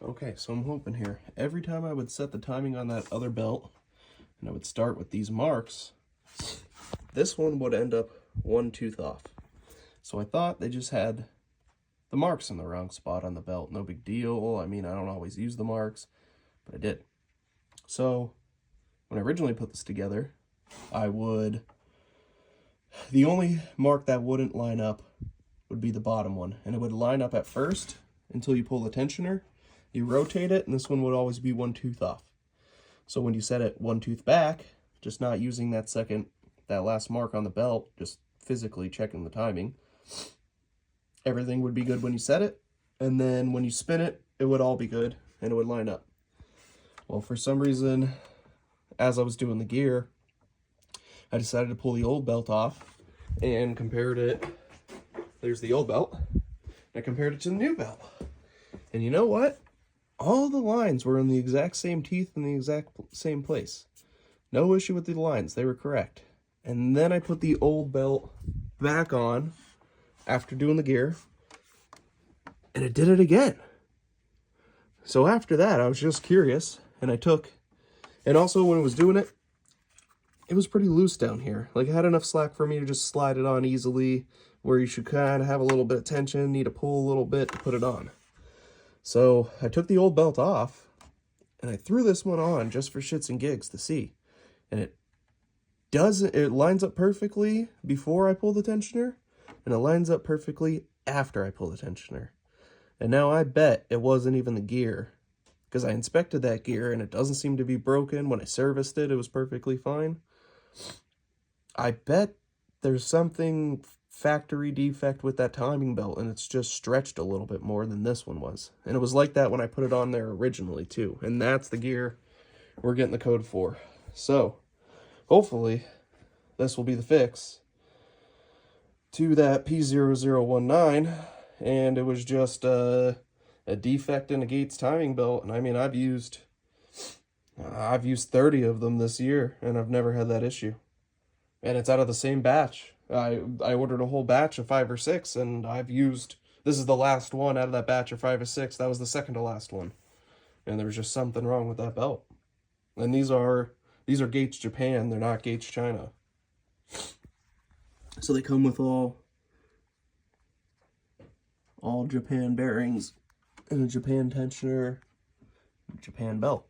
Okay, so I'm hoping here. Every time I would set the timing on that other belt, and I would start with these marks, this one would end up one tooth off. So I thought they just had the marks in the wrong spot on the belt. No big deal. I mean, I don't always use the marks, but I did. So when I originally put this together, the only mark that wouldn't line up would be the bottom one. And it would line up at first until you pull the tensioner. You rotate it, and this one would always be one tooth off. So when you set it one tooth back, just not using that last mark on the belt, just physically checking the timing, everything would be good when you set it, and then when you spin it, it would all be good, and it would line up. Well, for some reason, as I was doing the gear, I decided to pull the old belt off and compared it. There's the old belt. I compared it to the new belt. And you know what? All the lines were in the exact same teeth in the exact same place. No issue with the lines. They were correct. And then I put the old belt back on after doing the gear, and it did it again. So after that, I was just curious, and and also when I was doing it, it was pretty loose down here. Like, it had enough slack for me to just slide it on easily, where you should kind of have a little bit of tension, need to pull a little bit to put it on. So I took the old belt off, and I threw this one on just for shits and gigs to see. And it lines up perfectly before I pull the tensioner, and it lines up perfectly after I pull the tensioner. And now I bet it wasn't even the gear, because I inspected that gear and it doesn't seem to be broken. When I serviced it, it was perfectly fine. I bet there's something factory defect with that timing belt, and it's just stretched a little bit more than this one was. And it was like that when I put it on there originally too. And that's the gear we're getting the code for. So hopefully this will be the fix to that P0019, and it was just a defect in a Gates timing belt. And I mean, I've used 30 of them this year, and I've never had that issue. And it's out of the same batch. I ordered a whole batch of 5 or 6, and this is the last one out of that batch of 5 or 6. That was the second to last one. And there was just something wrong with that belt. And these are Gates Japan, they're not Gates China. So they come with all Japan bearings and a Japan tensioner, Japan belt.